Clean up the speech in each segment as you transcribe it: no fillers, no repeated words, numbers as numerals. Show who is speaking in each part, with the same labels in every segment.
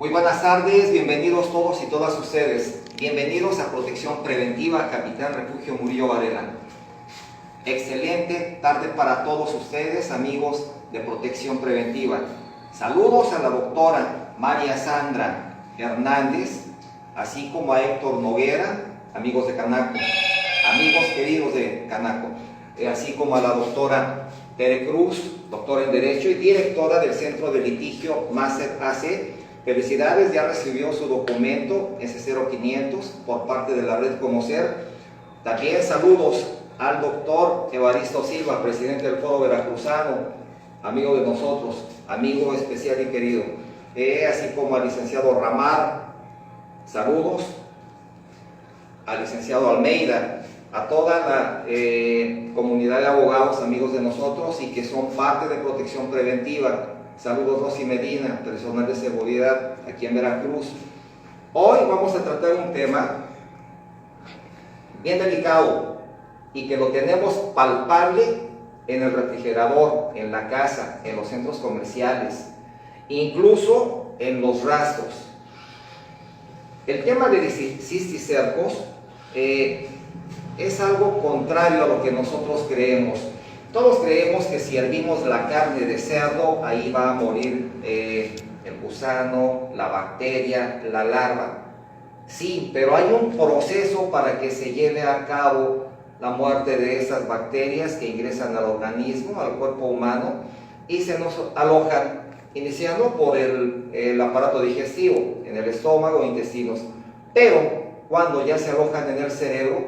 Speaker 1: Muy buenas tardes, bienvenidos todos y todas ustedes. Bienvenidos a Protección Preventiva Capitán Refugio Murillo Varela. Excelente tarde para todos ustedes, amigos de Protección Preventiva. Saludos a la doctora María Sandra Hernández, así como a Héctor Noguera, amigos de Canaco, amigos queridos de Canaco, así como a la doctora Tere Cruz, doctora en Derecho y directora del Centro de Litigio Máster AC. Felicidades, ya recibió su documento S0500 por parte de la red Conocer. También saludos al doctor Evaristo Silva, presidente del Foro Veracruzano, amigo de nosotros, amigo especial y querido, así como al licenciado Ramar. Saludos al licenciado Almeida, a toda la comunidad de abogados, amigos de nosotros y que son parte de Protección Preventiva. Saludos Rosy Medina, personal de seguridad aquí en Veracruz. Hoy vamos a tratar un tema bien delicado y que lo tenemos palpable en el refrigerador, en la casa, en los centros comerciales, incluso en los rastros. El tema de cisticercos es algo contrario a lo que nosotros creemos. Todos creemos que si hervimos la carne de cerdo, ahí va a morir el gusano, la bacteria, la larva. Sí, pero hay un proceso para que se lleve a cabo la muerte de esas bacterias que ingresan al organismo, al cuerpo humano, y se nos alojan, iniciando por el aparato digestivo, en el estómago e intestinos. Pero cuando ya se alojan en el cerebro,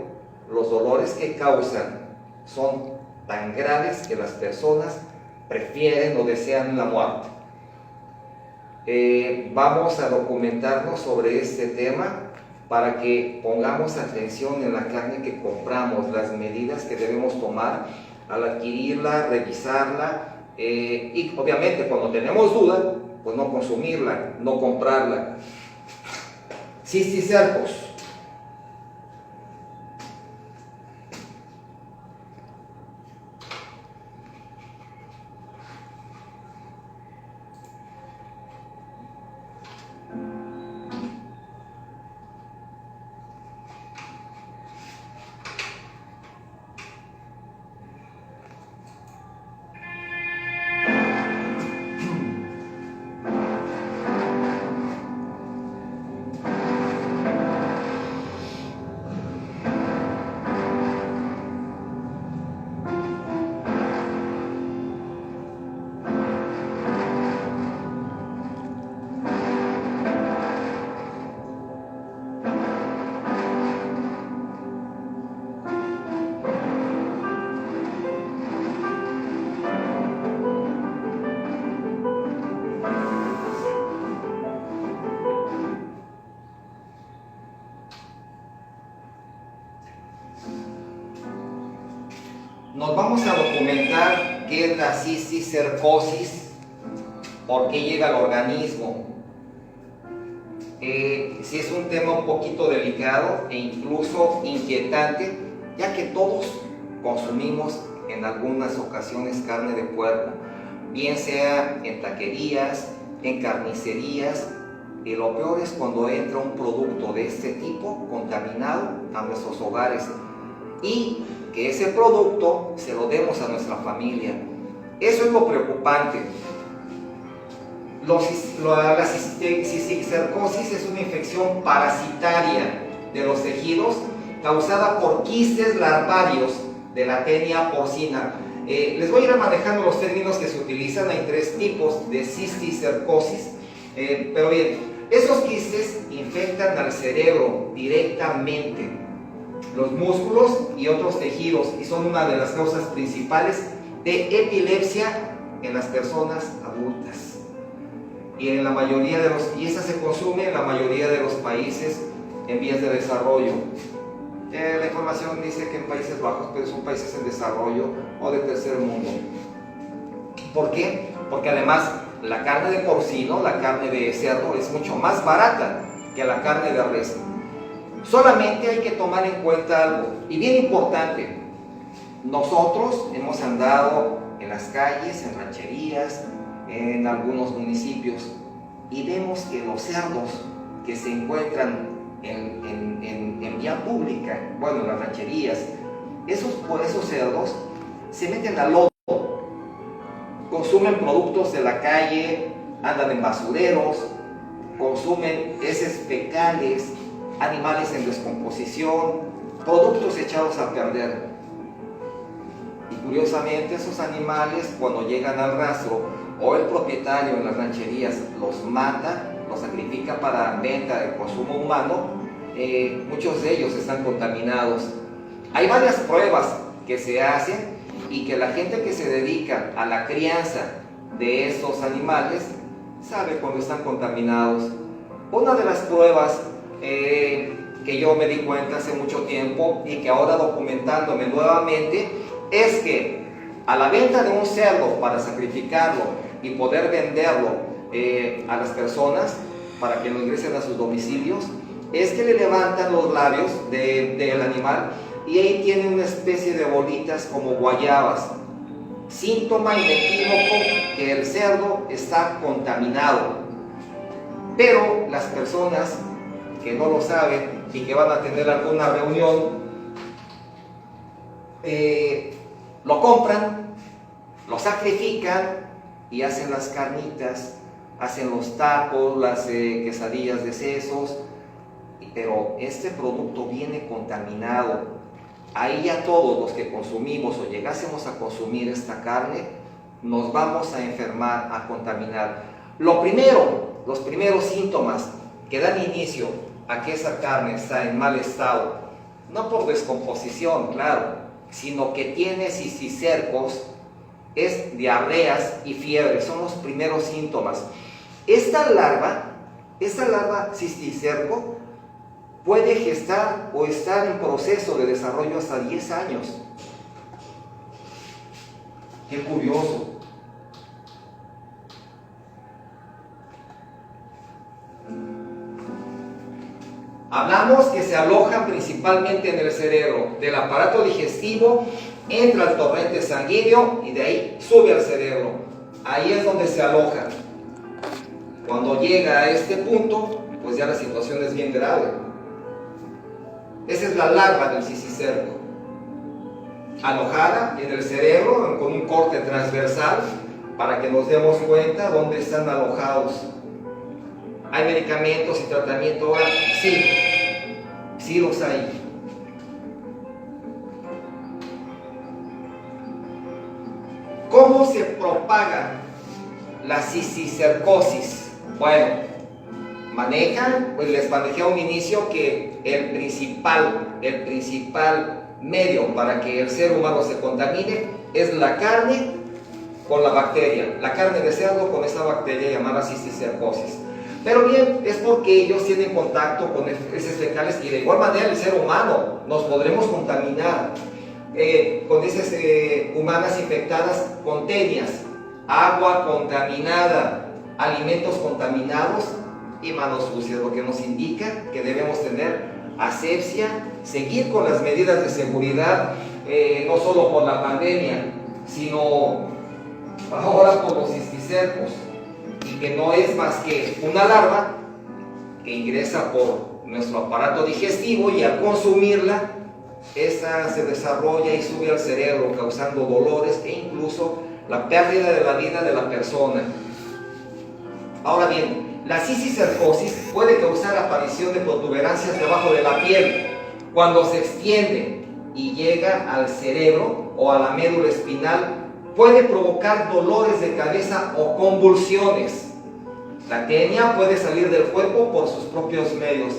Speaker 1: los dolores que causan son tan graves que las personas prefieren o desean la muerte. Vamos a documentarnos sobre este tema para que pongamos atención en la carne que compramos, las medidas que debemos tomar al adquirirla, revisarla y obviamente cuando tenemos duda, pues no consumirla, no comprarla. Cisticercos. Nos vamos a documentar qué es la cisticercosis, por qué llega al organismo. Si es un tema un poquito delicado e incluso inquietante, ya que todos consumimos en algunas ocasiones carne de puerco, bien sea en taquerías, en carnicerías, y lo peor es cuando entra un producto de este tipo contaminado a nuestros hogares y que ese producto se lo demos a nuestra familia. Eso es lo preocupante. La cisticercosis es una infección parasitaria de los tejidos causada por quistes larvarios de la tenia porcina. Les voy a ir manejando los términos que se utilizan. Hay tres tipos de cisticercosis, pero bien, esos quistes infectan al cerebro directamente, los músculos y otros tejidos, y son una de las causas principales de epilepsia en las personas adultas. Y esa se consume en la mayoría de los países en vías de desarrollo. La información dice que en Países Bajos, pero son países en desarrollo o de tercer mundo. ¿Por qué? Porque además la carne de porcino, la carne de cerdo, es mucho más barata que la carne de res. Solamente hay que tomar en cuenta algo, y bien importante. Nosotros hemos andado en las calles, en rancherías, en algunos municipios, y evitemos que los cerdos que se encuentran en vía pública, bueno, en las rancherías, esos cerdos se meten al lodo, consumen productos de la calle, andan en basureros, consumen heces fecales, animales en descomposición, productos echados a perder. Y curiosamente esos animales, cuando llegan al rastro o el propietario en las rancherías los mata, los sacrifica para venta de consumo humano, muchos de ellos están contaminados. Hay varias pruebas que se hacen y que la gente que se dedica a la crianza de estos animales sabe cuando están contaminados. Una de las pruebas que yo me di cuenta hace mucho tiempo y que ahora documentándome nuevamente es que a la venta de un cerdo para sacrificarlo y poder venderlo a las personas para que lo ingresen a sus domicilios, es que le levantan los labios del animal y ahí tiene una especie de bolitas como guayabas, síntoma inequívoco que el cerdo está contaminado. Pero las personas que no lo saben y que van a tener alguna reunión, lo compran, lo sacrifican y hacen las carnitas, hacen los tacos, las quesadillas de sesos, pero este producto viene contaminado. Ahí ya todos los que consumimos o llegásemos a consumir esta carne, nos vamos a enfermar, a contaminar. Los primeros síntomas que dan inicio a que esa carne está en mal estado, no por descomposición, claro, sino que tiene cisticercos, es diarreas y fiebre, son los primeros síntomas. Esta larva cisticerco, puede gestar o estar en proceso de desarrollo hasta 10 años. Qué curioso. Hablamos que se alojan principalmente en el cerebro, del aparato digestivo, entra al torrente sanguíneo y de ahí sube al cerebro. Ahí es donde se alojan. Cuando llega a este punto, pues ya la situación es bien grave. Esa es la larva del cisticerco, alojada en el cerebro con un corte transversal para que nos demos cuenta dónde están alojados. ¿Hay medicamentos y tratamiento? Sí los hay. ¿Cómo se propaga la cisticercosis? Bueno, pues les manejé a un inicio que el principal medio para que el ser humano se contamine es la carne con la bacteria, la carne de cerdo con esa bacteria llamada cisticercosis. Pero bien, es porque ellos tienen contacto con heces fecales y de igual manera el ser humano nos podremos contaminar con heces humanas infectadas con tenias, agua contaminada, alimentos contaminados y manos sucias, lo que nos indica que debemos tener asepsia, seguir con las medidas de seguridad, no solo por la pandemia, sino ahora por los cisticercos, y que no es más que una larva que ingresa por nuestro aparato digestivo y al consumirla, esta se desarrolla y sube al cerebro causando dolores e incluso la pérdida de la vida de la persona. Ahora bien, la cisticercosis puede causar aparición de protuberancias debajo de la piel cuando se extiende y llega al cerebro o a la médula espinal. Puede provocar dolores de cabeza o convulsiones. La tenia puede salir del cuerpo por sus propios medios.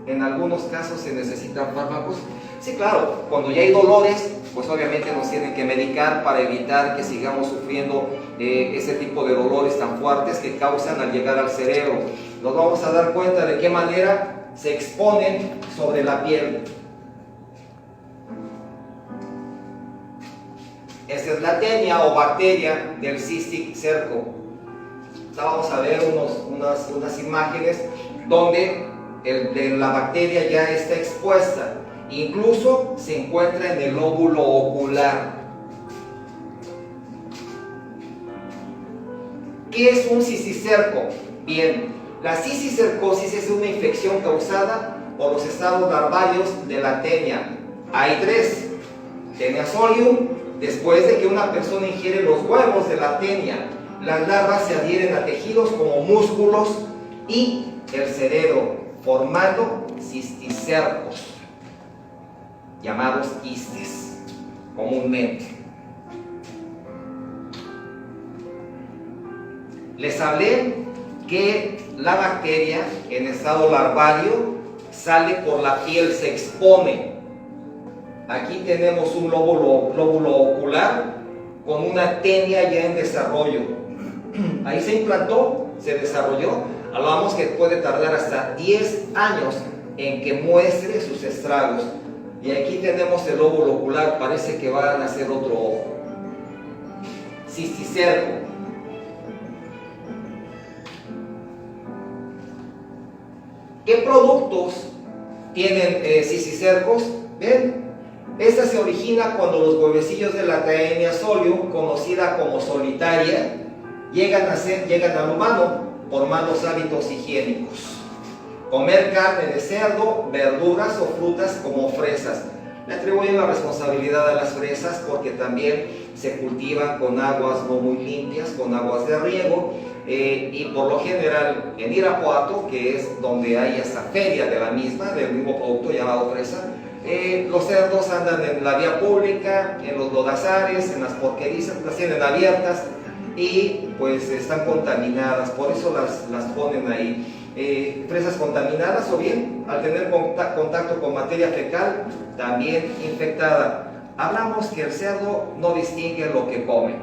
Speaker 1: En algunos casos se necesitan fármacos. Sí, claro, cuando ya hay dolores, pues obviamente nos tienen que medicar para evitar que sigamos sufriendo ese tipo de dolores tan fuertes que causan al llegar al cerebro. Nos vamos a dar cuenta de qué manera se exponen sobre la piel. Esta es la tenia o bacteria del cisticerco. Vamos a ver unas imágenes donde la bacteria ya está expuesta. Incluso se encuentra en el lóbulo ocular. ¿Qué es un cisticerco? Bien, La cisticercosis es una infección causada por los estados larvarios de la tenia. Hay tres. Tenia solium, después de que una persona ingiere los huevos de la tenia, las larvas se adhieren a tejidos como músculos y el cerebro, formando cisticercos, llamados quistes, comúnmente. Les hablé que la bacteria en estado larvario sale por la piel, se expone. Aquí tenemos un lóbulo ocular con una tenia ya en desarrollo. Ahí se implantó, se desarrolló. Hablamos que puede tardar hasta 10 años en que muestre sus estragos. Y aquí tenemos el lóbulo ocular, parece que va a nacer otro ojo. Cisticerco. ¿Qué productos tienen cisticercos? ¿Ven? Esta se origina cuando los huevecillos de la Taenia solium, conocida como solitaria, llegan al humano por malos hábitos higiénicos. Comer carne de cerdo, verduras o frutas como fresas. Le atribuyen la responsabilidad a las fresas porque también se cultivan con aguas no muy limpias, con aguas de riego. Y por lo general en Irapuato, que es donde hay esta feria de la misma, del mismo producto llamado fresa, los cerdos andan en la vía pública, en los lodazares, en las porquerías, las tienen abiertas y pues están contaminadas, por eso las ponen ahí. Fresas contaminadas o bien al tener contacto con materia fecal también infectada. Hablamos que el cerdo no distingue lo que come.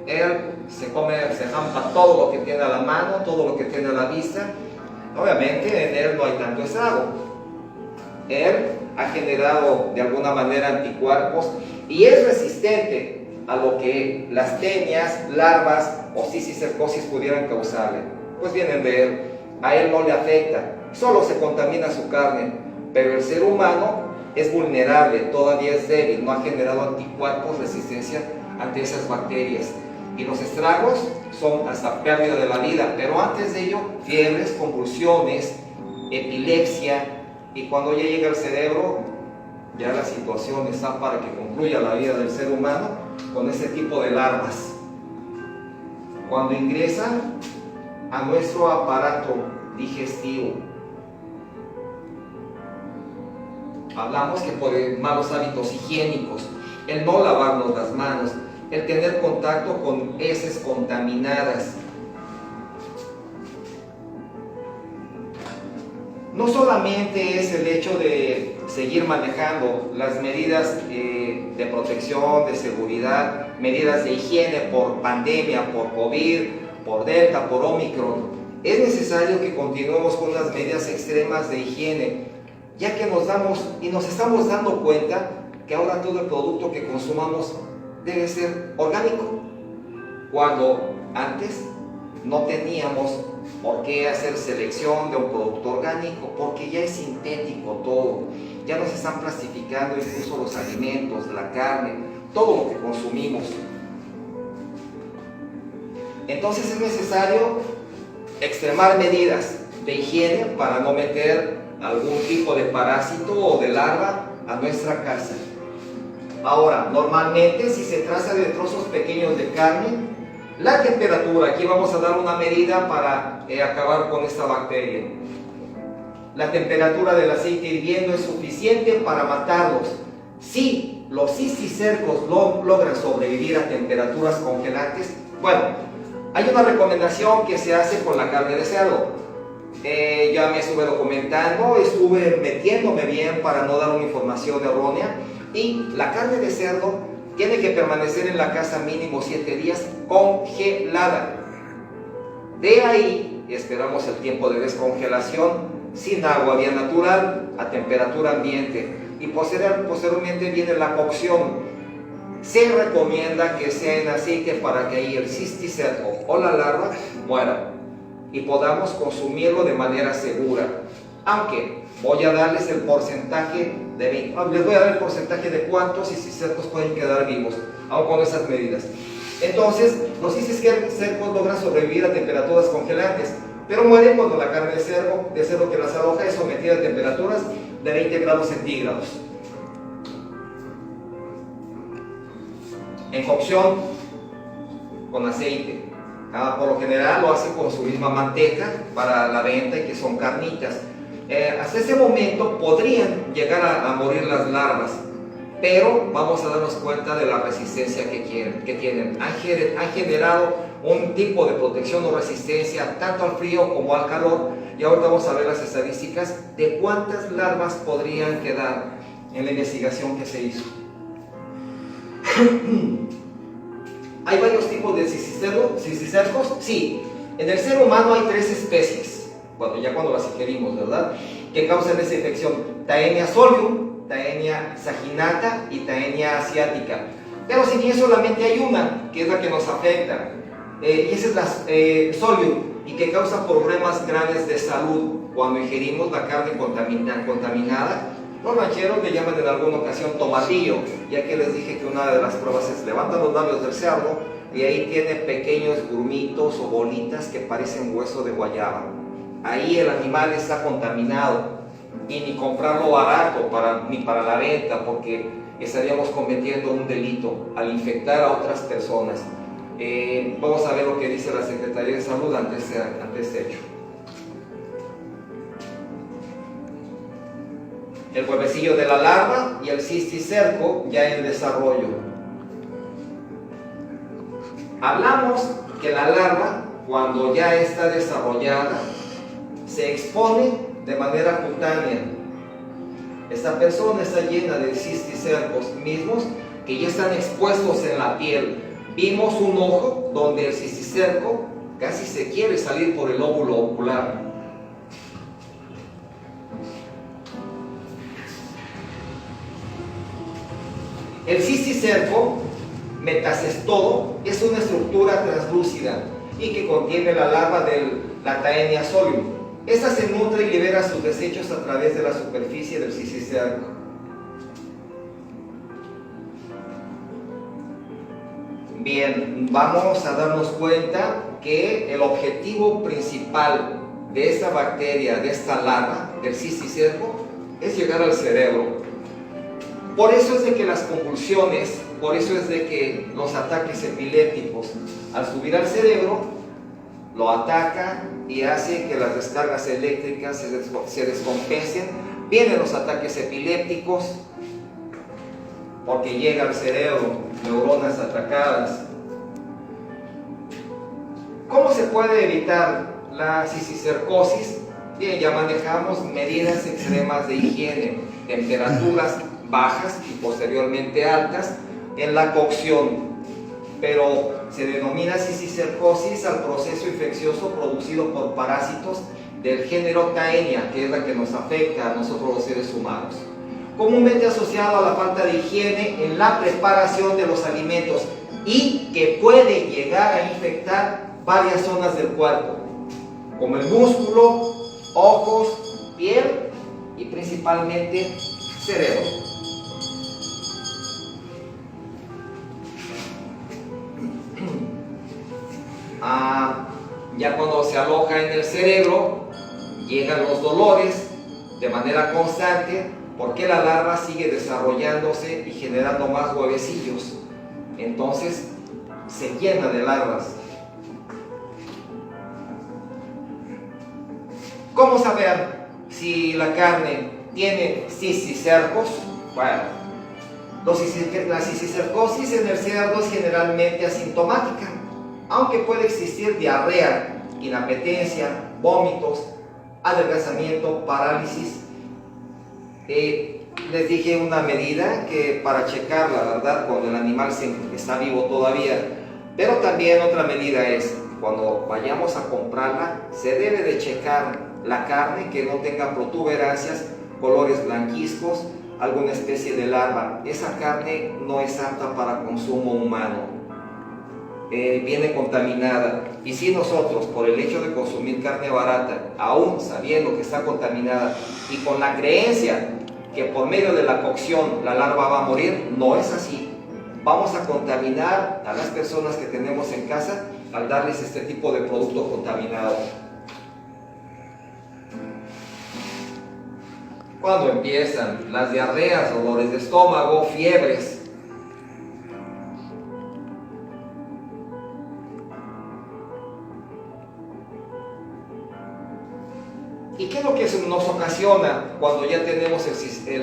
Speaker 1: Él se jampa todo lo que tiene a la mano, todo lo que tiene a la vista. Obviamente en él no hay tanto estrago. Él ha generado de alguna manera anticuerpos y es resistente a lo que las tenias, larvas o cisticercosis pudieran causarle. Pues vienen de él. A él no le afecta, solo se contamina su carne, pero el ser humano es vulnerable, todavía es débil, no ha generado anticuerpos, resistencia ante esas bacterias. Y los estragos son hasta pérdida de la vida, pero antes de ello, fiebres, convulsiones, epilepsia, y cuando ya llega al cerebro, ya la situación está para que concluya la vida del ser humano con ese tipo de larvas. Cuando ingresan a nuestro aparato digestivo, hablamos que por malos hábitos higiénicos, el no lavarnos las manos, el tener contacto con heces contaminadas. No solamente es el hecho de seguir manejando las medidas de protección, de seguridad, medidas de higiene por pandemia, por COVID, por Delta, por Omicron. Es necesario que continuemos con las medidas extremas de higiene, ya que nos estamos dando cuenta que ahora todo el producto que consumamos debe ser orgánico, cuando antes no teníamos por qué hacer selección de un producto orgánico, porque ya es sintético todo, ya nos están plastificando incluso los alimentos, la carne, todo lo que consumimos. Entonces es necesario extremar medidas de higiene para no meter algún tipo de parásito o de larva a nuestra casa. Ahora, normalmente si se trata de trozos pequeños de carne, la temperatura, aquí vamos a dar una medida para acabar con esta bacteria. La temperatura del aceite hirviendo es suficiente para matarlos. Si los cisticercos logran sobrevivir a temperaturas congelantes, bueno, hay una recomendación que se hace con la carne de cerdo. Ya me estuve documentando, estuve metiéndome bien para no dar una información errónea. Y la carne de cerdo tiene que permanecer en la casa mínimo 7 días congelada. De ahí esperamos el tiempo de descongelación sin agua, vía natural, a temperatura ambiente. Y posteriormente viene la cocción. Se recomienda que sea en aceite para que ahí el cisticerco o la larva muera y podamos consumirlo de manera segura. Aunque voy a darles el porcentaje les voy a dar el porcentaje de cuántos cisticercos pueden quedar vivos, aún con esas medidas. Entonces, los cisticercos logran sobrevivir a temperaturas congelantes. pero mueren cuando la carne de cerdo que las aloja es sometida a temperaturas de 20 grados centígrados. En cocción con aceite. Por lo general lo hace con su misma manteca para la venta y que son carnitas. Hasta ese momento podrían llegar a morir las larvas, pero vamos a darnos cuenta de la resistencia que tienen. Han generado un tipo de protección o resistencia tanto al frío como al calor, y ahora vamos a ver las estadísticas de cuántas larvas podrían quedar en la investigación que se hizo. ¿Hay varios tipos de cicicercos? Sí. En el ser humano hay 3 especies, cuando las ingerimos, ¿verdad?, que causan esa infección: Taenia solium, Taenia saginata y Taenia asiática. Pero si bien solamente hay una, que es la que nos afecta, y esa es la solium, y que causa problemas graves de salud cuando ingerimos la carne contaminada. Los rancheros le llaman en alguna ocasión tomatillo, ya que les dije que una de las pruebas es levantan los labios del cerdo y ahí tiene pequeños grumitos o bolitas que parecen hueso de guayaba. Ahí el animal está contaminado, y ni comprarlo barato ni para la venta, porque estaríamos cometiendo un delito al infectar a otras personas. Vamos a ver lo que dice la Secretaría de Salud ante este hecho. El huevecillo de la larva y el cisticerco ya en desarrollo. Hablamos que la larva, cuando ya está desarrollada, se expone de manera cutánea. Esta persona está llena de cisticercos mismos que ya están expuestos en la piel. Vimos un ojo donde el cisticerco casi se quiere salir por el óvulo ocular. El cisticerco metacestodo es una estructura translúcida y que contiene la larva de la Taenia solium. Esta se nutre y libera sus desechos a través de la superficie del cisticerco. Bien, vamos a darnos cuenta que el objetivo principal de esta bacteria, de esta larva, del cisticerco, es llegar al cerebro. Por eso es de que las convulsiones, por eso es de que los ataques epilépticos, al subir al cerebro, lo ataca y hace que las descargas eléctricas se descompensen. Vienen los ataques epilépticos porque llega al cerebro, neuronas atacadas. ¿Cómo se puede evitar la cisticercosis? Bien, ya manejamos medidas extremas de higiene, temperaturas bajas y posteriormente altas en la cocción, pero se denomina cisticercosis al proceso infeccioso producido por parásitos del género Taenia, que es la que nos afecta a nosotros los seres humanos, comúnmente asociado a la falta de higiene en la preparación de los alimentos y que puede llegar a infectar varias zonas del cuerpo, como el músculo, ojos, piel y principalmente cerebro. Ya cuando se aloja en el cerebro, llegan los dolores de manera constante porque la larva sigue desarrollándose y generando más huevecillos. Entonces se llena de larvas. ¿Cómo saber si la carne tiene cisticercos? Bueno, la cisticercosis en el cerdo es generalmente asintomática, aunque puede existir diarrea, inapetencia, vómitos, adelgazamiento, parálisis. Les dije una medida que para checar la verdad cuando el animal está vivo todavía, pero también otra medida es cuando vayamos a comprarla, se debe de checar la carne que no tenga protuberancias, colores blanquizcos, alguna especie de larva. Esa carne no es apta para consumo humano. Viene contaminada, y si nosotros por el hecho de consumir carne barata, aún sabiendo que está contaminada y con la creencia que por medio de la cocción la larva va a morir, no es así. Vamos a contaminar a las personas que tenemos en casa al darles este tipo de producto contaminado. Cuando empiezan las diarreas, dolores de estómago, fiebres. ¿Y qué es lo que nos ocasiona cuando ya tenemos el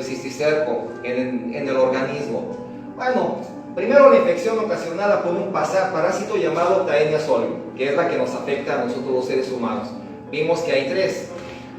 Speaker 1: cisticerco en el organismo? Bueno, primero la infección ocasionada por un parásito llamado Taenia solium, que es la que nos afecta a nosotros los seres humanos. Vimos que hay tres.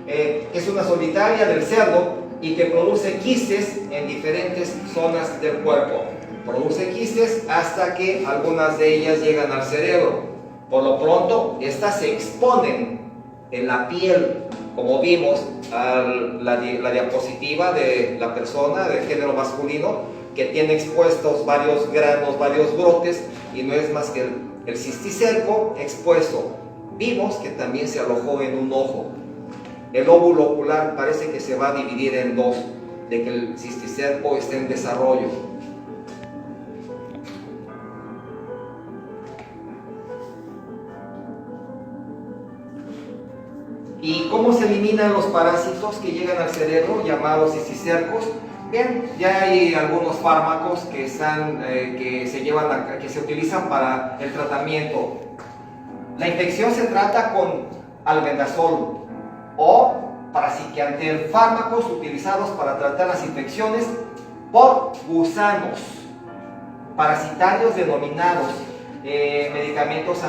Speaker 1: Es una solitaria del cerdo y que produce quistes en diferentes zonas del cuerpo. Produce quistes hasta que algunas de ellas llegan al cerebro. Por lo pronto, estas se exponen en la piel, como vimos la diapositiva de la persona de género masculino, que tiene expuestos varios granos, varios brotes, y no es más que el cisticerco expuesto. Vimos que también se alojó en un ojo. El óvulo ocular parece que se va a dividir en dos, de que el cisticerco está en desarrollo. ¿Y cómo se eliminan los parásitos que llegan al cerebro, llamados cisticercos? Bien, ya hay algunos fármacos que se utilizan para el tratamiento. La infección se trata con albendazol o paraciquiantel, fármacos utilizados para tratar las infecciones por gusanos parasitarios denominados medicamentos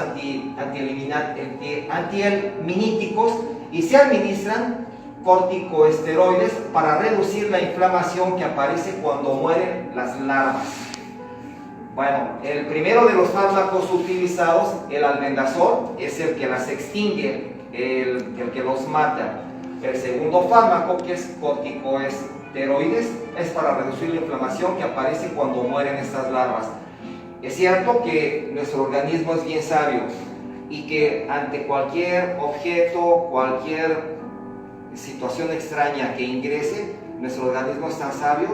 Speaker 1: antihelminíticos, y se administran corticosteroides para reducir la inflamación que aparece cuando mueren las larvas. Bueno, el primero de los fármacos utilizados, el albendazol, es el que las extingue, el que los mata. El segundo fármaco, que es corticosteroides, es para reducir la inflamación que aparece cuando mueren estas larvas. Es cierto que nuestro organismo es bien sabio y que ante cualquier objeto, cualquier situación extraña que ingrese, nuestro organismo es tan sabio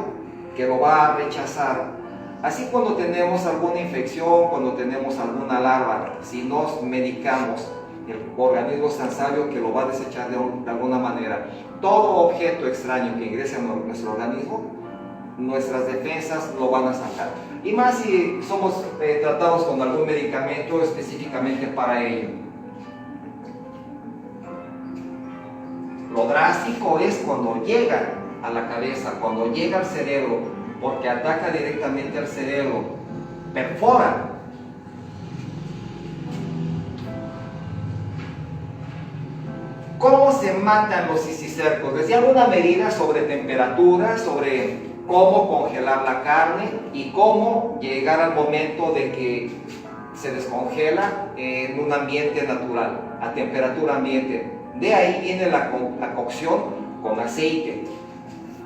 Speaker 1: que lo va a rechazar. Así, cuando tenemos alguna infección, cuando tenemos alguna larva, si nos medicamos, el organismo es tan sabio que lo va a desechar de alguna manera. Todo objeto extraño que ingrese a nuestro organismo, nuestras defensas lo van a sacar. Y más si somos tratados con algún medicamento específicamente para ello. Lo drástico es cuando llega a la cabeza, cuando llega al cerebro, porque ataca directamente al cerebro, perfora. ¿Cómo se matan los cisticercos? Les di alguna medida sobre temperatura, sobre cómo congelar la carne y cómo llegar al momento de que se descongela en un ambiente natural, a temperatura ambiente. De ahí viene la cocción con aceite.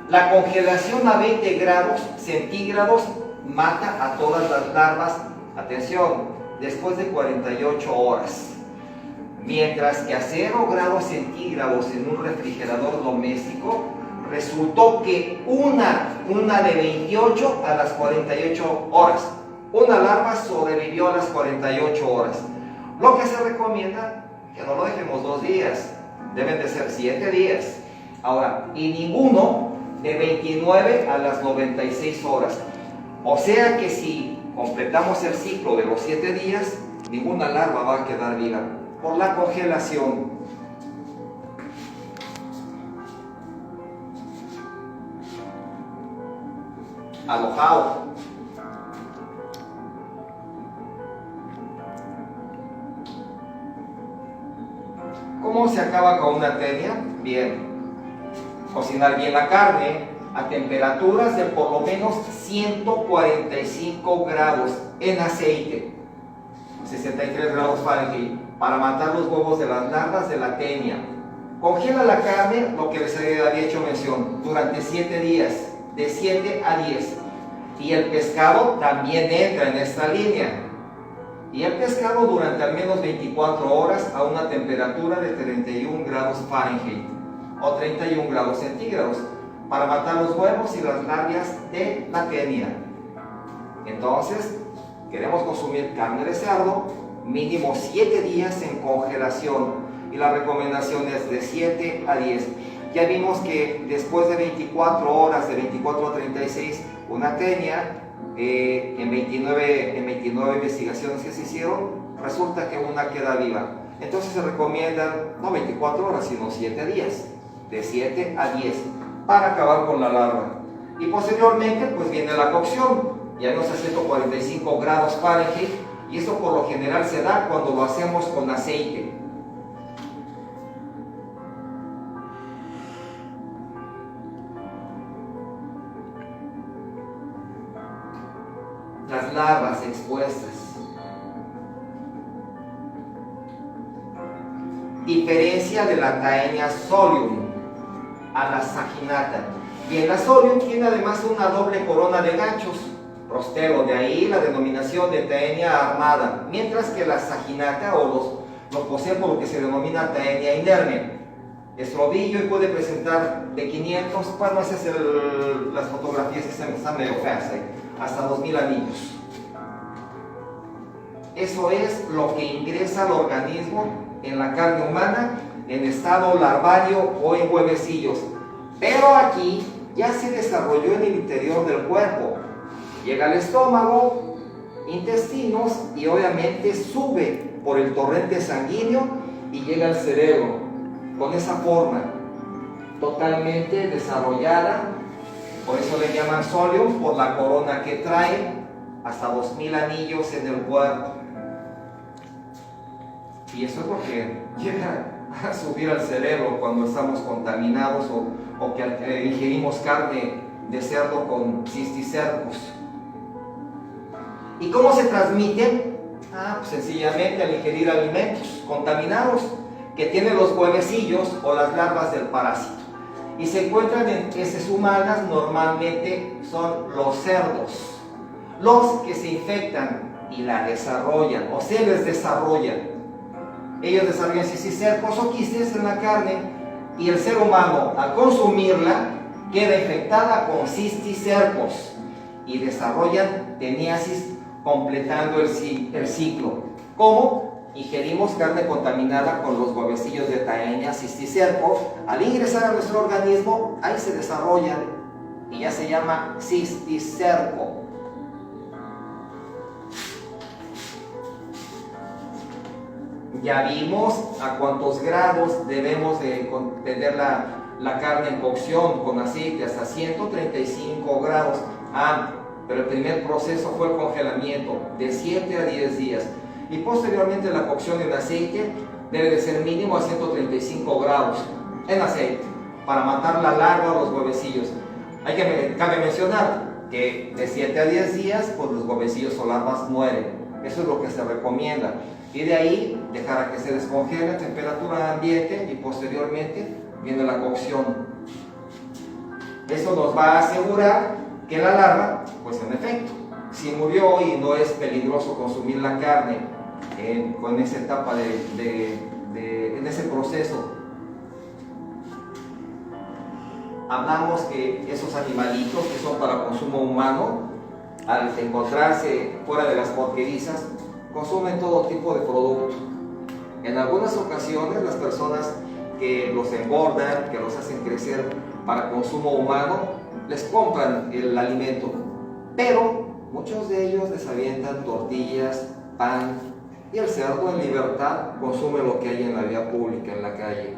Speaker 1: La congelación a 20 grados centígrados mata a todas las larvas, atención, después de 48 horas. Mientras que a 0 grados centígrados en un refrigerador doméstico, resultó que una de 28 a las 48 horas. Una larva sobrevivió a las 48 horas. Lo que se recomienda, que no lo dejemos 2 días, deben de ser 7 días. Ahora, y ninguno de 29 a las 96 horas. O sea que si completamos el ciclo de los 7 días, ninguna larva va a quedar viva por la congelación. Alojado. ¿Cómo se acaba con una tenia? Bien, cocinar bien la carne a temperaturas de por lo menos 145 grados en aceite, 63 grados Fahrenheit, para matar los huevos de las larvas de la tenia. Congela la carne, lo que les había hecho mención, durante 7 días, de 7 a 10. Y el pescado también entra en esta línea. Y el pescado durante al menos 24 horas a una temperatura de 31 grados Fahrenheit o 31 grados centígrados para matar los huevos y las larvas de la tenia. Entonces, queremos consumir carne de cerdo, mínimo 7 días en congelación, y la recomendación es de 7 a 10. Ya vimos que después de 24 horas, de 24 a 36, una tenia, en 29 investigaciones que se hicieron, resulta que una queda viva. Entonces se recomiendan no 24 horas, sino 7 días, de 7 a 10, para acabar con la larva. Y posteriormente pues viene la cocción, ya no es a 145 grados Fahrenheit, y eso por lo general se da cuando lo hacemos con aceite. Las larvas expuestas. Diferencia de la Taenia solium a la saginata. Bien, la solium tiene además una doble corona de ganchos, rostero, de ahí la denominación de Taenia armada, mientras que la saginata lo posee por lo que se denomina Taenia inerme. Es rodillo y puede presentar de 500, bueno, esas son las fotografías que están medio feas, hasta 2000 anillos. Eso es lo que ingresa al organismo en la carne humana en estado larvario o en huevecillos. Pero aquí ya se desarrolló en el interior del cuerpo. Llega al estómago, intestinos y obviamente sube por el torrente sanguíneo y llega al cerebro con esa forma totalmente desarrollada. Por eso le llaman solium, por la corona que trae, hasta 2000 anillos en el cuerpo. Y eso es lo que llega a subir al cerebro cuando estamos contaminados o que ingerimos carne de cerdo con cisticercos. ¿Y cómo se transmiten? Pues sencillamente al ingerir alimentos contaminados que tienen los huevecillos o las larvas del parásito. Y se encuentran en heces humanas, normalmente son los cerdos, los que se infectan y la desarrollan o se les desarrollan. Ellos desarrollan cisticercos o quistes en la carne y el ser humano al consumirla queda infectada con cisticercos y desarrollan teniasis completando el ciclo. ¿Cómo? Ingerimos carne contaminada con los huevecillos de Taenia cisticerco, al ingresar a nuestro organismo, ahí se desarrollan y ya se llama cisticerco. Ya vimos a cuántos grados debemos de tener la carne en cocción con aceite, hasta 135 grados. Pero el primer proceso fue el congelamiento de 7 a 10 días. Y posteriormente la cocción en aceite debe de ser mínimo a 135 grados en aceite para matar la larva o los huevecillos. Cabe mencionar que de 7 a 10 días pues los huevecillos o larvas mueren. Eso es lo que se recomienda. Y de ahí dejar a que se descongele a temperatura ambiente y posteriormente viene la cocción. Eso nos va a asegurar que la larva, pues en efecto, si murió y no es peligroso consumir la carne con esa etapa en ese proceso. Hablamos que esos animalitos que son para consumo humano, al encontrarse fuera de las porquerizas, consumen todo tipo de productos. En algunas ocasiones las personas que los engordan, que los hacen crecer para consumo humano, les compran el alimento, pero muchos de ellos les avientan tortillas, pan, y el cerdo en libertad consume lo que hay en la vía pública, en la calle.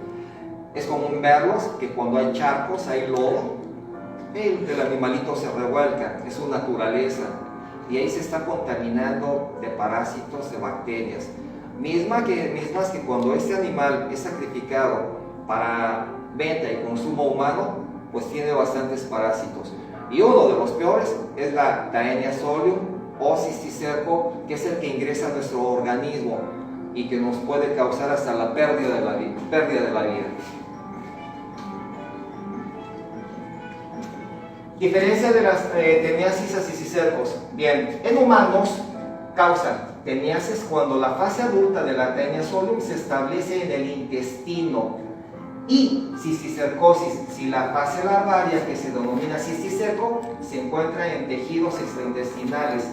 Speaker 1: Es común verlos que cuando hay charcos, hay lodo, el animalito se revuelca, es su naturaleza, y ahí se está contaminando de parásitos, de bacterias, mismas que cuando este animal es sacrificado para venta y consumo humano, pues tiene bastantes parásitos. Y uno de los peores es la Taenia solium o cisticerco, que es el que ingresa a nuestro organismo y que nos puede causar hasta la pérdida de la vida. Diferencia de las teniasis a cisticercos. Bien, en humanos causan teniasis cuando la fase adulta de la Taenia solium se establece en el intestino, y cisticercosis si la fase larvaria, que se denomina cisticerco, se encuentra en tejidos extraintestinales.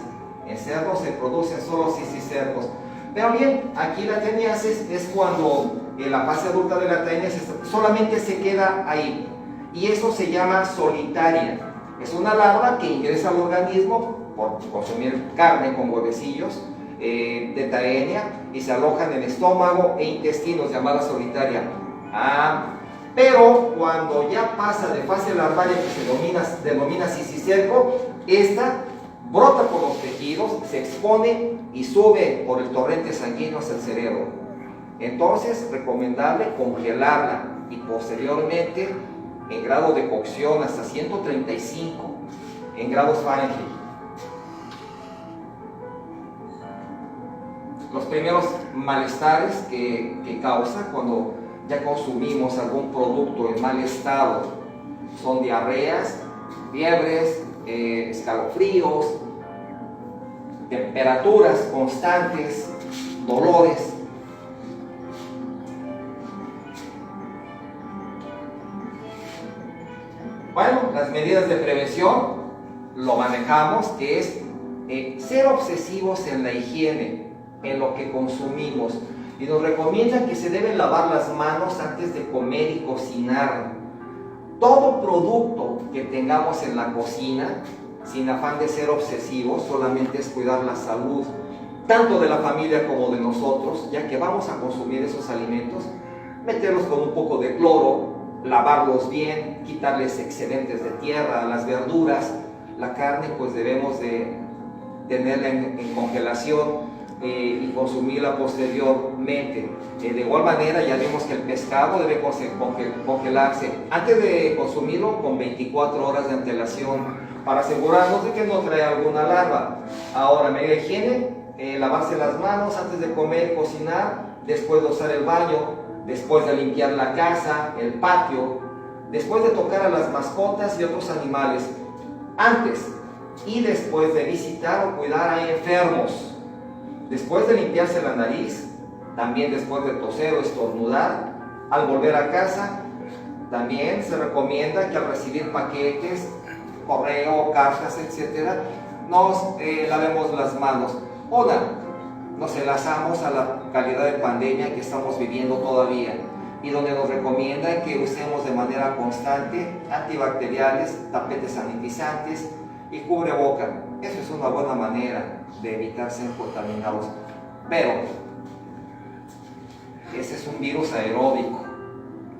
Speaker 1: En cerdos se producen solo cisticercos. Pero bien, aquí la teniasis es cuando en la fase adulta de la taenia solamente se queda ahí, y eso se llama solitaria. Es una larva que ingresa al organismo por consumir carne con huevecillos de taenia y se alojan en estómago e intestinos, llamada solitaria. Pero cuando ya pasa de fase larvaria, que se denomina cicicerco, esta brota por los tejidos, se expone y sube por el torrente sanguíneo hacia el cerebro. Entonces, recomendable congelarla y posteriormente, en grado de cocción hasta 135 en grados Fahrenheit. Los primeros malestares que causa cuando ya consumimos algún producto en mal estado son diarreas, fiebres, escalofríos, temperaturas constantes, dolores. Bueno, las medidas de prevención lo manejamos, que es ser obsesivos en la higiene, en lo que consumimos, y nos recomiendan que se deben lavar las manos antes de comer y cocinar. Todo producto que tengamos en la cocina, sin afán de ser obsesivos, solamente es cuidar la salud, tanto de la familia como de nosotros, ya que vamos a consumir esos alimentos, meterlos con un poco de cloro, lavarlos bien, quitarles excedentes de tierra a las verduras. La carne pues debemos de tenerla en congelación y consumirla posteriormente. De igual manera, ya vimos que el pescado debe congelarse antes de consumirlo con 24 horas de antelación para asegurarnos de que no trae alguna larva. Ahora, media higiene, lavarse las manos antes de comer y cocinar, después de usar el baño, después de limpiar la casa, el patio, después de tocar a las mascotas y otros animales, antes y después de visitar o cuidar a enfermos, después de limpiarse la nariz, también después de toser o estornudar, al volver a casa. También se recomienda que al recibir paquetes, correo, cartas, etc., nos lavemos las manos. Nos enlazamos a la calidad de pandemia que estamos viviendo todavía, y donde nos recomiendan que usemos de manera constante antibacteriales, tapetes sanitizantes y cubreboca. Eso es una buena manera de evitar ser contaminados. Pero ese es un virus aeróbico.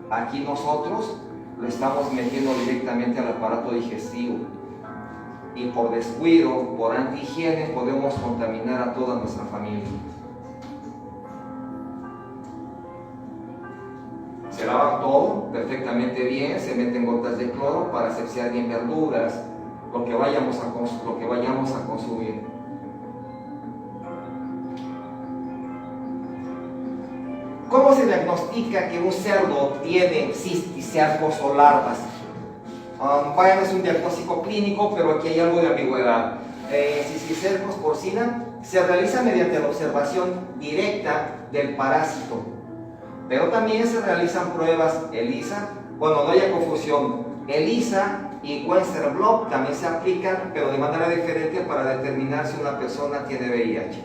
Speaker 1: Aquí nosotros lo estamos metiendo directamente al aparato digestivo, y por descuido, por antihigiene, podemos contaminar a toda nuestra familia. Se lava todo perfectamente bien, se meten gotas de cloro para asepsiar bien verduras, lo que vayamos a consumir. ¿Cómo se diagnostica que un cerdo tiene cisticercos o larvas? Bueno, es un diagnóstico clínico, pero aquí hay algo de ambigüedad. Cisticercos porcina se realiza mediante la observación directa del parásito, pero también se realizan pruebas ELISA. Bueno, no haya confusión, ELISA y Western blot también se aplican, pero de manera diferente para determinar si una persona tiene VIH.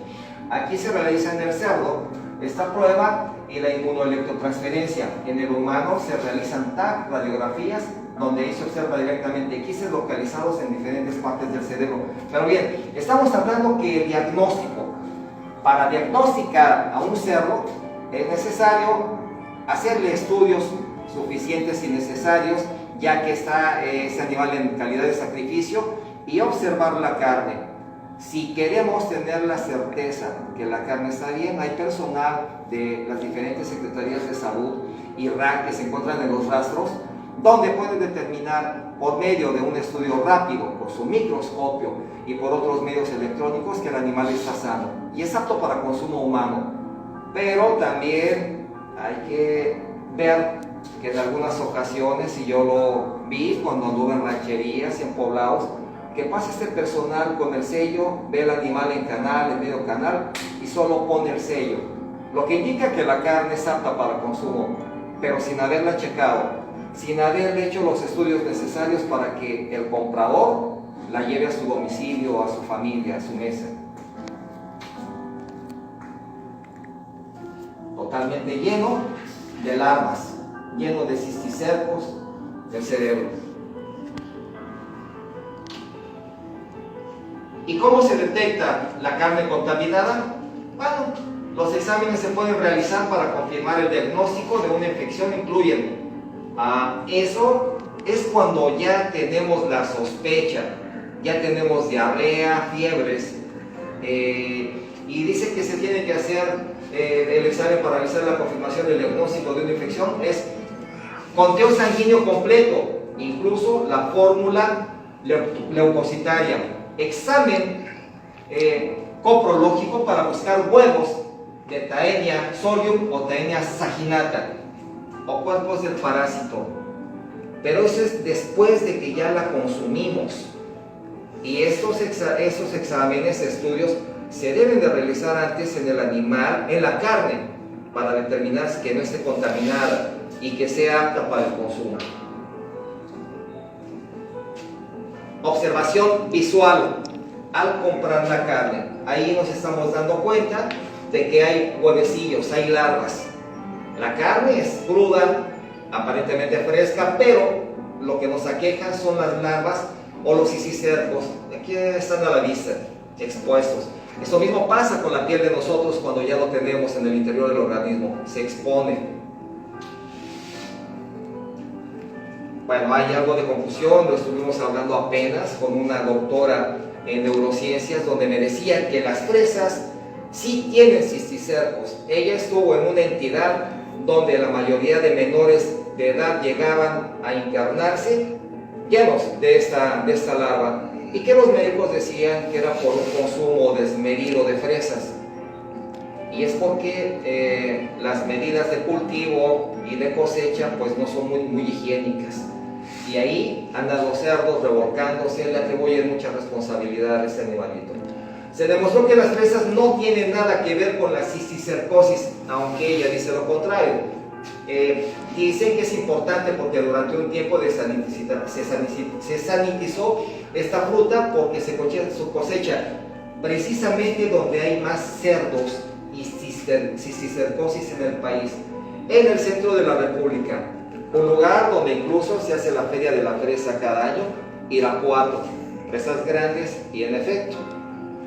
Speaker 1: Aquí se realiza en el cerdo esta prueba y la inmunoelectrotransferencia. En el humano se realizan TAC, radiografías, donde ahí se observa directamente quistes localizados en diferentes partes del cerebro. Pero bien, estamos hablando que el diagnóstico, para diagnosticar a un cerdo, es necesario hacerle estudios suficientes y necesarios, ya que está ese animal en calidad de sacrificio, y observar la carne. Si queremos tener la certeza que la carne está bien, hay personal de las diferentes secretarías de salud y RAC que se encuentran en los rastros, donde pueden determinar por medio de un estudio rápido, por su microscopio y por otros medios electrónicos, que el animal está sano y es apto para consumo humano. Pero también hay que ver que en algunas ocasiones, y yo lo vi cuando anduve en rancherías y en poblados, que pasa este personal con el sello, ve el animal en canal, en medio canal, y solo pone el sello, lo que indica que la carne es apta para consumo, pero sin haberla checado, sin haberle hecho los estudios necesarios para que el comprador la lleve a su domicilio, a su familia, a su mesa. Totalmente lleno, de larvas, lleno de cisticercos del cerebro. ¿Y cómo se detecta la carne contaminada? Bueno, los exámenes se pueden realizar para confirmar el diagnóstico de una infección. Incluyen eso es cuando ya tenemos la sospecha, ya tenemos diarrea, fiebres, y dice que se tiene que hacer el examen para realizar la confirmación del diagnóstico de una infección. Es conteo sanguíneo completo, incluso la fórmula leucocitaria, examen coprológico para buscar huevos de Taenia solium o Taenia saginata o cuerpos del parásito. Pero eso es después de que ya la consumimos, y esos exámenes, estudios, se deben de realizar antes en el animal, en la carne, para determinar que no esté contaminada y que sea apta para el consumo. Observación visual al comprar la carne. Ahí nos estamos dando cuenta de que hay huevecillos, hay larvas. La carne es cruda, aparentemente fresca, pero lo que nos aqueja son las larvas o los cicicercos. Aquí están a la vista, expuestos. Eso mismo pasa con la piel de nosotros cuando ya lo tenemos en el interior del organismo, se expone. Bueno, hay algo de confusión, lo estuvimos hablando apenas con una doctora en neurociencias, donde me decía que las fresas sí tienen cisticercos. Ella estuvo en una entidad donde la mayoría de menores de edad llegaban a internarse llenos de esta larva, y que los médicos decían que era por un consumo desmedido de fresas. Y es porque las medidas de cultivo y de cosecha pues no son muy higiénicas. Y ahí andan los cerdos revolcándose, le atribuyen mucha responsabilidad a ese animalito. Se demostró que las fresas no tienen nada que ver con la cisticercosis, aunque ella dice lo contrario. Dicen que es importante porque durante un tiempo se sanitizó esta fruta porque se cosecha precisamente donde hay más cerdos y cisticercosis en el país, en el centro de la República, un lugar donde incluso se hace la feria de la fresa cada año, Irapuato, fresas grandes, y en efecto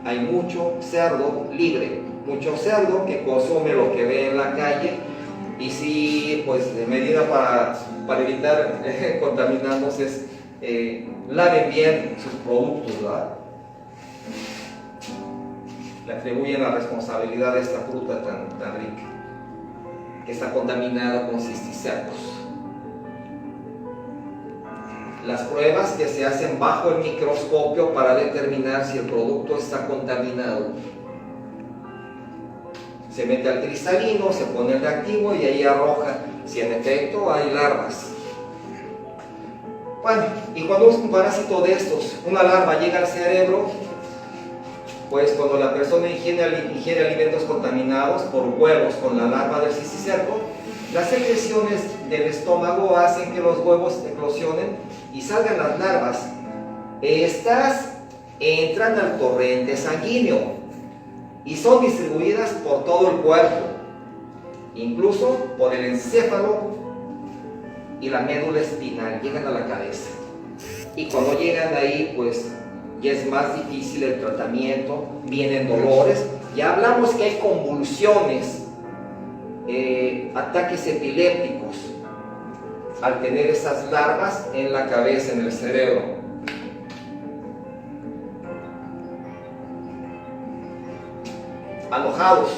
Speaker 1: hay mucho cerdo libre, mucho cerdo que consume lo que ve en la calle. Y sí, pues de medida para evitar contaminarnos es laven bien sus productos, ¿verdad? Le atribuyen la responsabilidad de esta fruta tan rica, que está contaminada con cisticercos. Las pruebas que se hacen bajo el microscopio para determinar si el producto está contaminado. Se mete al cristalino, se pone el reactivo y ahí arroja si en efecto hay larvas. Bueno, y cuando un parásito de estos, una larva, llega al cerebro, pues cuando la persona ingiere alimentos contaminados por huevos con la larva del cisticerco, las secreciones del estómago hacen que los huevos eclosionen y salgan las larvas. Estas entran al torrente sanguíneo y son distribuidas por todo el cuerpo, incluso por el encéfalo y la médula espinal, llegan a la cabeza. Y cuando llegan ahí, pues ya es más difícil el tratamiento, vienen dolores. Ya hablamos que hay convulsiones, ataques epilépticos, al tener esas larvas en la cabeza, en el cerebro. Alojados.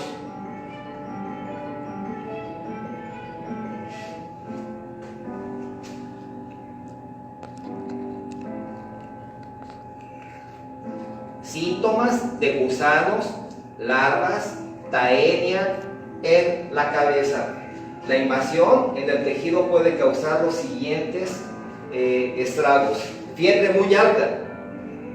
Speaker 1: Síntomas de gusanos, larvas, taenia en la cabeza. La invasión en el tejido puede causar los siguientes estragos: fiebre muy alta,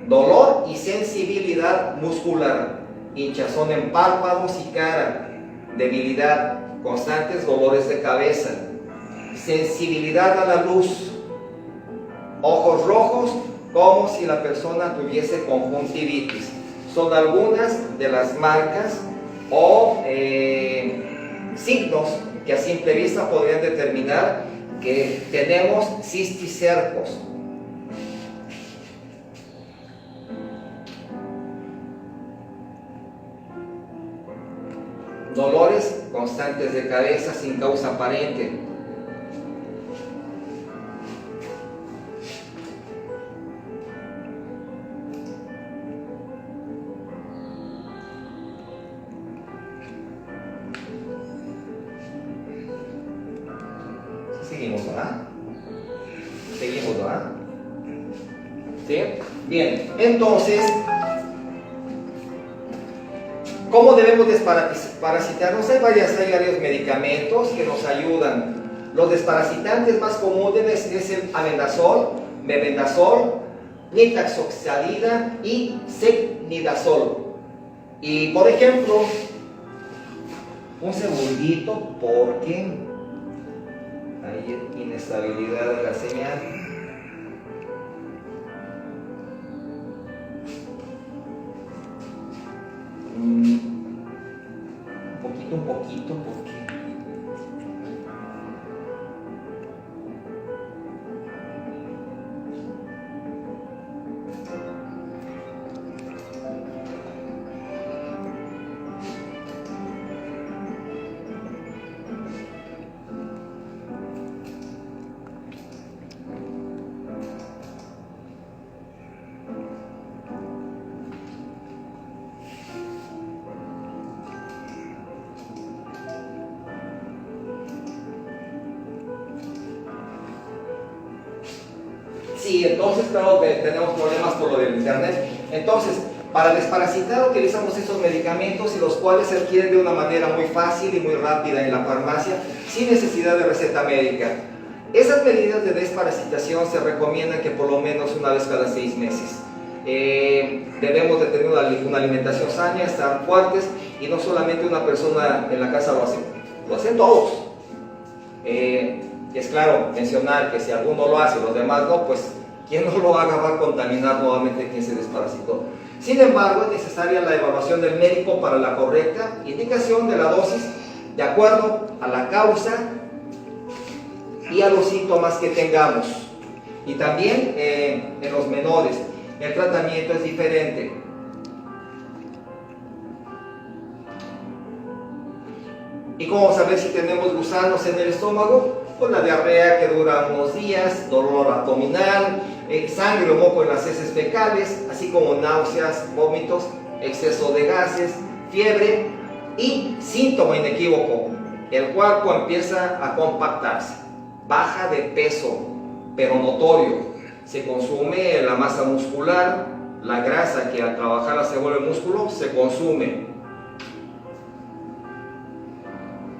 Speaker 1: dolor y sensibilidad muscular, hinchazón en párpados y cara, debilidad, constantes dolores de cabeza, sensibilidad a la luz, ojos rojos como si la persona tuviese conjuntivitis. Son algunas de las marcas o signos que a simple vista podrían determinar que tenemos cisticercos. Dolores constantes de cabeza sin causa aparente. Seguimos, ¿verdad? Seguimos, ¿verdad? ¿Sí? Bien, entonces, ¿cómo debemos desparasitarnos? Hay varios medicamentos que nos ayudan. Los desparasitantes más comunes es el albendazol, mebendazol, nitazoxanida y secnidazol. Y por ejemplo, un segundito porque hay inestabilidad de la señal. Un poquito, porque sí, entonces claro que tenemos problemas por lo del internet. Entonces, para desparasitar utilizamos estos medicamentos y los cuales se adquieren de una manera muy fácil y muy rápida en la farmacia sin necesidad de receta médica. Esas medidas de desparasitación se recomiendan que por lo menos una vez cada 6 meses. Debemos de tener una alimentación sana, estar fuertes, y no solamente una persona en la casa lo hacen todos. Es claro mencionar que si alguno lo hace y los demás no, pues quien no lo haga va a contaminar nuevamente quien se desparasitó. Sin embargo, es necesaria la evaluación del médico para la correcta indicación de la dosis de acuerdo a la causa y a los síntomas que tengamos. Y también en los menores el tratamiento es diferente. ¿Y cómo saber si tenemos gusanos en el estómago? Pues la diarrea que dura unos días, dolor abdominal, sangre o moco en las heces fecales, así como náuseas, vómitos, exceso de gases, fiebre y síntoma inequívoco: el cuerpo empieza a compactarse, baja de peso, pero notorio, se consume la masa muscular, la grasa que al trabajarla se vuelve músculo, se consume.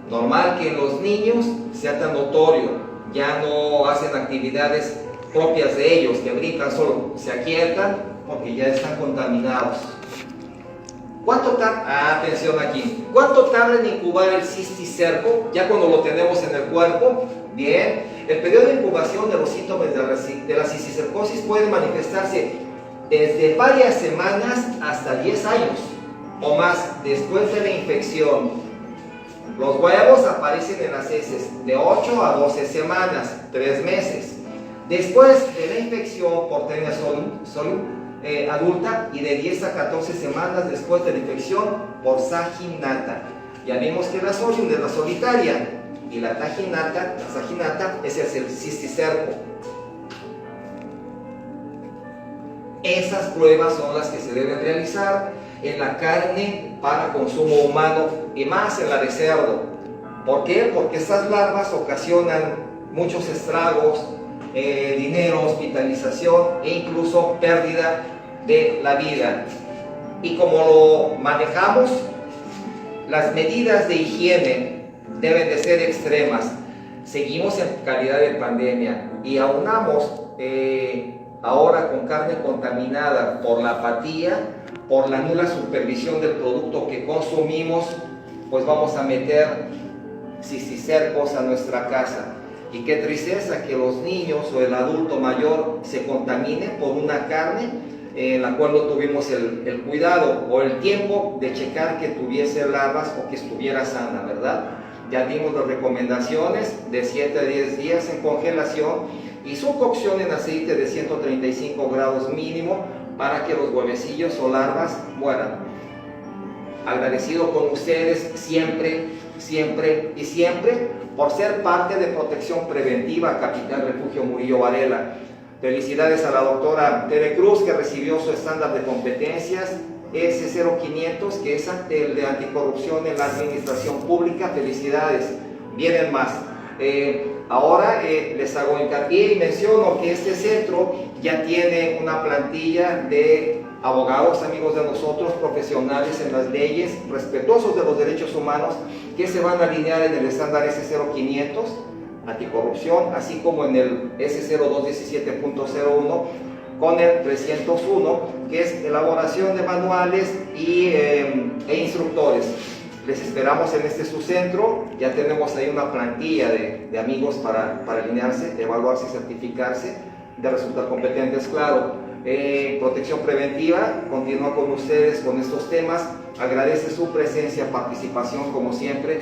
Speaker 1: Normal que en los niños sea tan notorio, ya no hacen actividades propias de ellos, que brincan solo, se aquietan porque ya están contaminados. ¿Cuánto tarda? Atención aquí. ¿Cuánto tarda en incubar el cisticerco? Ya cuando lo tenemos en el cuerpo. Bien, el periodo de incubación de los síntomas de la cisticercosis puede manifestarse desde varias semanas hasta 10 años o más después de la infección. Los huevos aparecen en las heces de 8 a 12 semanas, 3 meses. Después de la infección por tenia adulta y de 10 a 14 semanas después de la infección por saginata. Ya vimos que la solium es la solitaria y la saginata es el cisticerco. Esas pruebas son las que se deben realizar en la carne para consumo humano y más en la de cerdo. ¿Por qué? Porque estas larvas ocasionan muchos estragos, dinero, hospitalización e incluso pérdida de la vida. Y como lo manejamos, las medidas de higiene deben de ser extremas. Seguimos en calidad de pandemia y aunamos ahora con carne contaminada por la apatía, por la nula supervisión del producto que consumimos, pues vamos a meter cisticercos a nuestra casa. Y qué tristeza que los niños o el adulto mayor se contamine por una carne en la cual no tuvimos el cuidado o el tiempo de checar que tuviese larvas o que estuviera sana, ¿verdad? Ya dimos las recomendaciones de 7 a 10 días en congelación y su cocción en aceite de 135 grados mínimo para que los huevecillos o larvas mueran. Agradecido con ustedes siempre, siempre y siempre por ser parte de Protección Preventiva Capital Refugio Murillo Varela. Felicidades a la doctora Tere Cruz, que recibió su estándar de competencias S0500, que es el de anticorrupción en la administración pública. Felicidades, vienen más. Ahora les hago hincapié y menciono que este centro ya tiene una plantilla de abogados, amigos de nosotros, profesionales en las leyes, respetuosos de los derechos humanos, que se van a alinear en el estándar S0500 anticorrupción, así como en el S0217.01 con el 301, que es elaboración de manuales e instructores. Les esperamos en este subcentro. Ya tenemos ahí una plantilla de amigos para alinearse, evaluarse y certificarse, de resultar competentes, claro. Protección Preventiva continúa con ustedes con estos temas. Agradece su presencia, participación como siempre.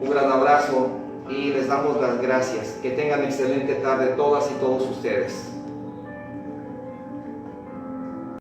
Speaker 1: Un gran abrazo y les damos las gracias. Que tengan excelente tarde todas y todos ustedes.